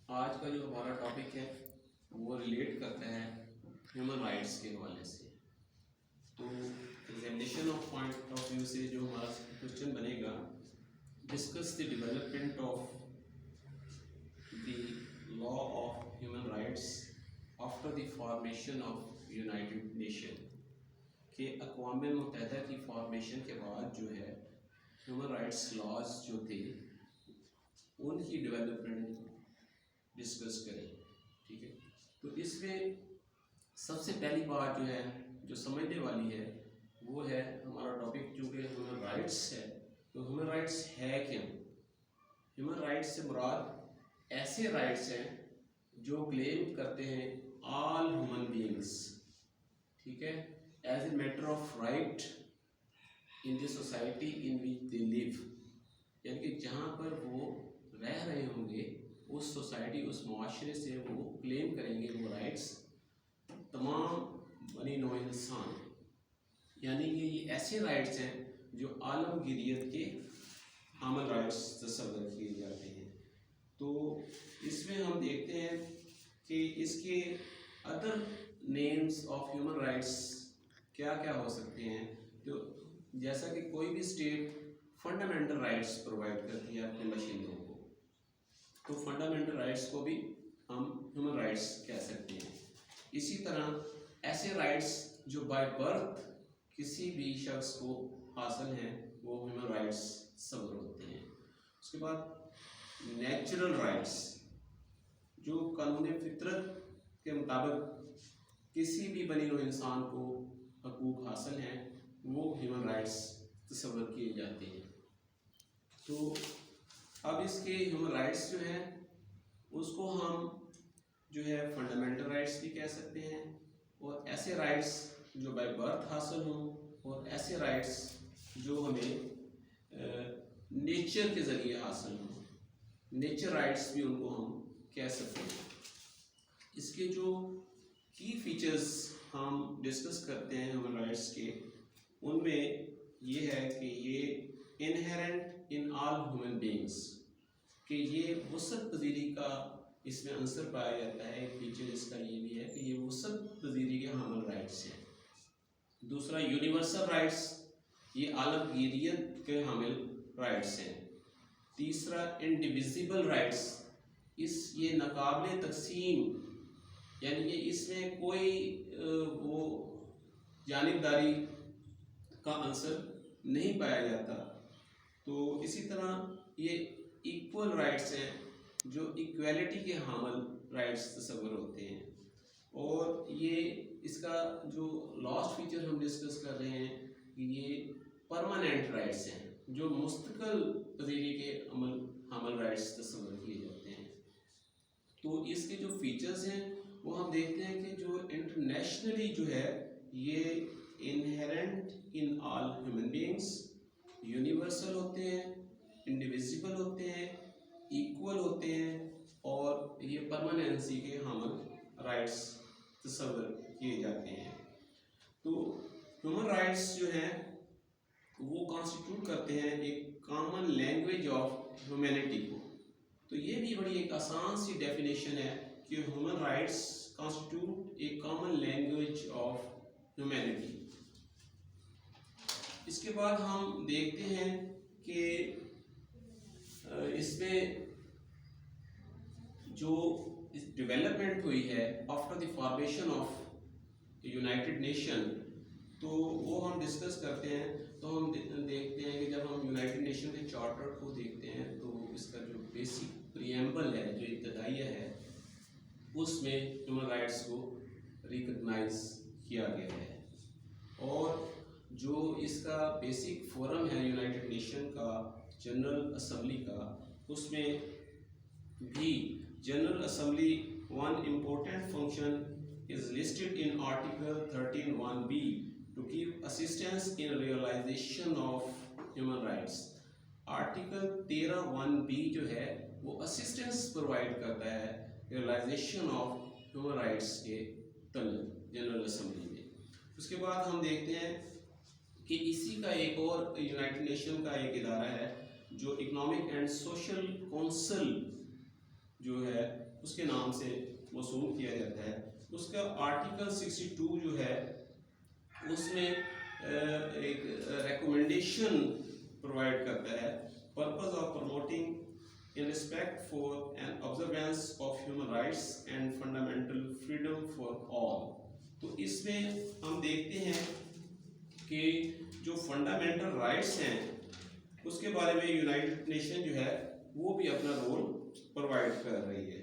آج کا جو ہمارا ٹاپک ہے وہ ریلیٹ کرتا ہے ہیومن رائٹس کے حوالے سے. تو examination of point of view سے جو ہمارا کوشچن بنے گا، discuss the development of the law of human rights after the formation of United Nation. کہ اقوام متحدہ کی فارمیشن کے بعد جو ہے ہیومن رائٹس لاز جو تھے ان کی ڈیولپمنٹ ڈسکس کریں. ٹھیک ہے، تو اس میں سب سے پہلی بات جو ہے جو سمجھنے والی ہے وہ ہے ہمارا ٹاپک چونکہ ہیومن رائٹس ہے. تو ہیومن رائٹس ہے کیا؟ ہیومن رائٹس سے مراد ایسے رائٹس ہیں جو کلیم کرتے ہیں آل ہیومن بینگس، ٹھیک ہے، as a matter of right in the society in which they live. یعنی کہ جہاں پر وہ رہ رہے ہوں گے اس سوسائٹی اس معاشرے سے وہ کلیم کریں گے وہ رائٹس تمام بنی نوع انسان. یعنی کہ یہ ایسے رائٹس ہیں جو عالمگیریت کے حامل رائٹس تصور کیے جاتے ہیں. تو اس میں ہم دیکھتے ہیں کہ اس کے other names of human rights کیا کیا ہو سکتے ہیں. تو جیسا کہ کوئی بھی اسٹیٹ فنڈامنٹل رائٹس پرووائڈ کرتی ہے اپنے باشندوں کو، تو فنڈامنٹل رائٹس کو بھی ہم ہیومن رائٹس کہہ سکتے ہیں. اسی طرح ایسے رائٹس جو بائی برتھ کسی بھی شخص کو حاصل ہیں وہ ہیومن رائٹس تصور ہوتے ہیں. اس کے بعد نیچرل رائٹس جو قانون فطرت کے مطابق کسی بھی بنی نوع انسان کو حقوق حاصل ہیں وہ ہیومن رائٹس تصور کیے جاتے ہیں. تو اب اس کے ہیومن رائٹس جو ہیں اس کو ہم جو ہے فنڈامنٹل رائٹس بھی کہہ سکتے ہیں، اور ایسے رائٹس جو بائی برتھ حاصل ہوں، اور ایسے رائٹس جو ہمیں نیچر کے ذریعے حاصل ہوں، نیچر رائٹس بھی ان کو ہم کہہ سکتے ہیں. اس کے جو کی فیچرز ہم ڈسکس کرتے ہیں ہیومن رائٹس کے، ان میں یہ ہے کہ یہ انہیرنٹ ان آل ہیومن بینگس، کہ یہ وسعت پذیری کا اس میں عنصر پایا جاتا ہے. ایک فیچر اس کا یہ بھی ہے کہ یہ وسعت پذیری کے حامل رائٹس ہیں. دوسرا یونیورسل رائٹس، یہ عالمگیریت کے حامل رائٹس ہیں. تیسرا انڈیویزیبل رائٹس، یہ ناقابل تقسیم، یعنی کہ اس میں کوئی وہ جانبداری کا عنصر نہیں پایا جاتا. تو اسی طرح یہ ایکول رائٹس ہیں جو ایکویلٹی کے حامل رائٹس تصور ہوتے ہیں. اور یہ اس کا جو لاسٹ فیچر ہم ڈسکس کر رہے ہیں کہ یہ پرماننٹ رائٹس ہیں جو مستقل پذیری کے حامل رائٹس تصور کیے جاتے ہیں. تو اس کے جو فیچرز ہیں وہ ہم دیکھتے ہیں کہ جو انٹرنیشنلی جو ہے یہ انہیرنٹ ان آل ہیومن بینگس، یونیورسل ہوتے ہیں، انڈیویزیبل ہوتے ہیں، ایکول ہوتے ہیں، اور یہ پرماننسی کے حامل رائٹس تصور کیے جاتے ہیں. تو ہیومن رائٹس جو ہیں وہ کانسٹیٹیوٹ کرتے ہیں ایک کامن لینگویج آف ہیومینٹی کو. تو یہ بھی بڑی ایک آسان سی ڈیفینیشن ہے کہ human rights constitute a common language of humanity. اس کے بعد ہم دیکھتے ہیں کہ اس میں جو ڈیولپمنٹ ہوئی ہے after the formation of United nation, تو وہ ہم ڈسکس کرتے ہیں. تو ہم دیکھتے ہیں کہ جب ہم یونائٹڈ نیشن کے چارٹر کو دیکھتے ہیں تو اس کا جو بیسک پریمبل ہے، جو ابتدائیہ ہے، اس میں ہیومن رائٹس کو ریکگنائز کیا گیا ہے. اور جو اس کا بیسک فورم ہے یونائٹڈ نیشن کا، جنرل اسمبلی کا، اس میں بھی general assembly one important function is listed in Article 13(1)(b) to give assistance in realization of human rights. Article 13(1)(b) جو ہے وہ assistance provide کرتا ہے realization of human rights کے تلق جنرل اسمبلی میں. اس کے بعد ہم دیکھتے ہیں کہ اسی کا ایک اور یونائٹڈ نیشن کا ایک ادارہ ہے جو اکنامک اینڈ سوشل کونسل جو ہے اس کے نام سے موسوم کیا جاتا ہے. اس کا آرٹیکل 62 جو ہے اس میں ایک ریکومنڈیشن پرووائڈ کرتا ہے. Purpose of promoting in respect for an observance of human rights and fundamental freedom for all. تو اس میں ہم دیکھتے ہیں کہ جو فنڈامنٹل رائٹس ہیں اس کے بارے میں یونائٹڈ نیشن جو ہے وہ بھی اپنا رول پرووائڈ کر رہی ہے.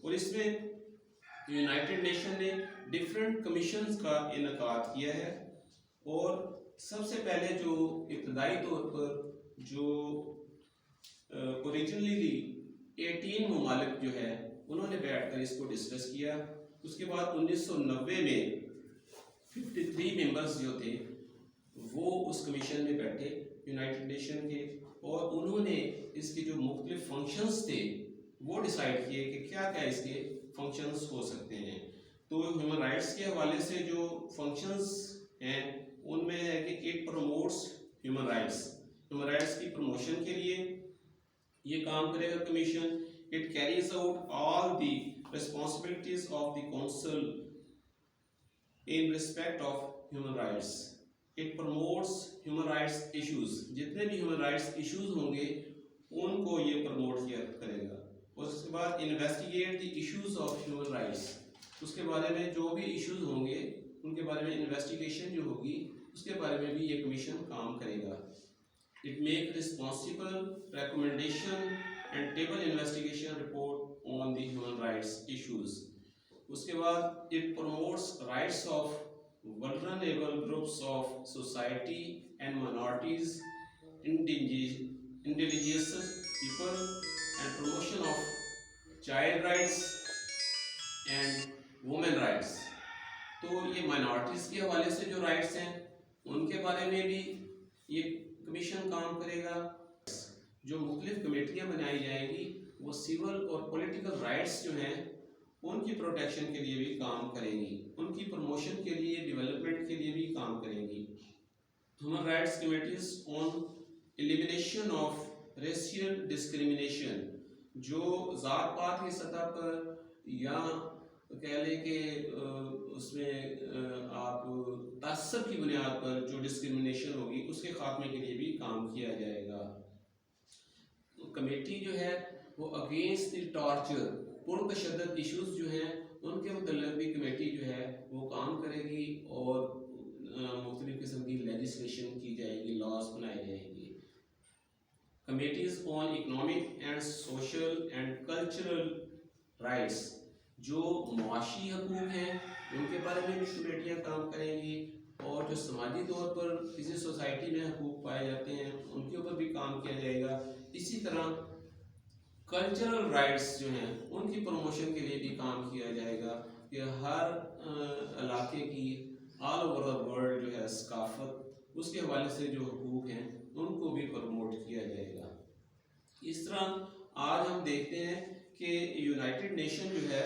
اور اس میں یونائٹڈ نیشن نے ڈفرینٹ کمیشنز کا انعقاد کیا ہے. اور سب سے پہلے جو ابتدائی طور پر جو اوریجنلی 18 ممالک جو ہے انہوں نے بیٹھ کر اس کو ڈسکس کیا. اس کے بعد 1990 میں 53 ممبرز جو تھے وہ اس کمیشن میں بیٹھے یونائٹڈ نیشن کے, اور انہوں نے اس کے جو مختلف فنکشنز تھے وہ ڈیسائیڈ کیے کہ کیا کیا اس کے فنکشنز ہو سکتے ہیں. تو ہیومن رائٹس کے حوالے سے جو فنکشنز ہیں ان میں ہے کہ it promotes human rights. Human rights کی پروموشن کے لیے یہ کام کرے گا commission. It carries out all the responsibilities of the council in respect of human rights. It promotes human rights issues. جتنے بھی ہیومن رائٹس ایشوز ہوں گے ان کو یہ پروموٹ کیا کرے گا. اور اس کے بعد investigate the issues of human rights. اس کے بارے میں جو بھی ایشوز ہوں گے ان کے بارے میں انویسٹیگیشن جو ہوگی اس کے بارے میں بھی یہ کمیشن کام کرے گا. It make responsible recommendation and table investigation report on the human rights issues. اس کے بعد it promotes rights of vulnerable groups of society and minorities, indigenous people, and promotion of child rights and women rights. تو یہ minorities کے حوالے سے جو rights ہیں ان کے بارے میں بھی یہ کمیشن کام کرے گا. جو مختلف کمیٹیاں بنائی جائیں گی وہ سول اور پولیٹیکل رائٹس جو ہیں ان کی پروٹیکشن کے لیے بھی کام کریں گی, ان کی پروموشن کے لیے, ڈیولپمنٹ کے لیے بھی کام کریں گی. Human rights committees on elimination of racial discrimination. جو ذات پات کی سطح پر یا کہہ لیں کہ اس میں آپ تعصب کی بنیاد پر جو ڈسکریمنیشن ہوگی اس کے خاتمے کے لیے بھی کام کیا جائے گا. کمیٹی جو ہے وہ اگینسٹ دی ٹارچر, پرتشدد ایشوز جو ہیں ان کے متعلق بھی کمیٹی جو ہے وہ کام کرے گی اور مختلف قسم کی لیجسلیشن کی جائے گی, لاز بنائے جائیں گی. Committees on economic and social and cultural rights. جو معاشی حقوق ہیں ان کے بارے میں بھی کمیٹیاں کام کریں گی, اور جو سماجی طور پر کسی سوسائٹی میں حقوق پائے جاتے ہیں ان کے اوپر بھی کام کیا جائے گا. اسی طرح کلچرل رائٹس جو ہیں ان کی پروموشن کے لیے بھی کام کیا جائے گا کہ ہر علاقے کی آل اوور دا ورلڈ جو ہے ثقافت اس کے حوالے سے جو حقوق ہیں ان کو بھی پروموٹ کیا جائے گا. اس طرح آج ہم دیکھتے ہیں کہ یونائٹڈ نیشن جو ہے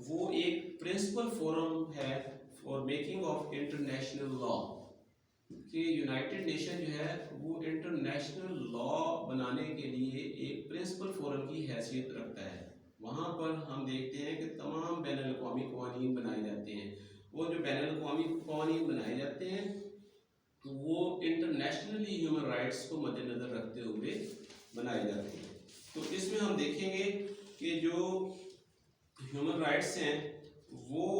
وہ ایک پرنسپل فورم ہے for making of international law. کہ یونائٹڈ نیشن جو ہے وہ انٹرنیشنل لا بنانے کے لیے ایک پرنسپل فورم کی حیثیت رکھتا ہے. وہاں پر ہم دیکھتے ہیں کہ تمام بین الاقوامی قوانین بنائے جاتے ہیں, اور جو بین الاقوامی قوانین بنائے جاتے ہیں وہ انٹرنیشنلی ہیومن رائٹس کو مد نظر رکھتے ہوئے بنائے جاتے ہیں. تو اس میں ہم دیکھیں گے کہ جو ہیومن رائٹس ہیں وہ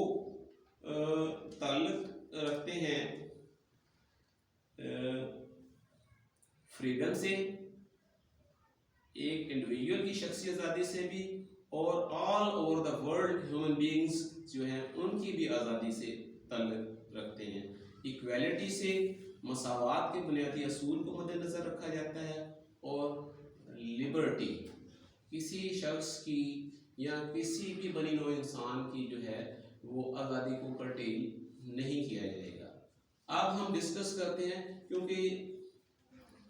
تعلق رکھتے ہیں فریڈم سے, ایک انڈیویجول کی شخصی آزادی سے بھی, اور all over the world human beings جو ہیں ان کی بھی آزادی سے تعلق رکھتے ہیں. ایکویلٹی سے, مساوات کے بنیادی اصول کو مد نظر رکھا جاتا ہے, اور لبرٹی, کسی شخص کی یا کسی بھی بنی نوع انسان کی جو ہے وہ آزادی کو کرٹیل نہیں کیا جائے گا. اب ہم ڈسکس کرتے ہیں کیونکہ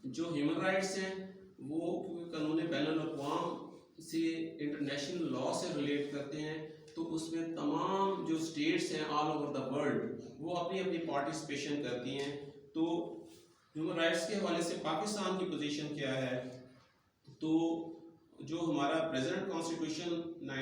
جو ہیومن رائٹس ہیں وہ قانون بین الاقوام سے انٹرنیشنل لا سے ریلیٹ کرتے ہیں, تو اس میں تمام جو اسٹیٹس ہیں آل اوور دا ورلڈ وہ اپنی اپنی پارٹیسپیشن کرتی ہیں. تو ہیومن رائٹس کے حوالے سے پاکستان کی پوزیشن کیا ہے؟ تو جو ہمارا پریزنٹ کانسٹیٹیوشن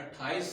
28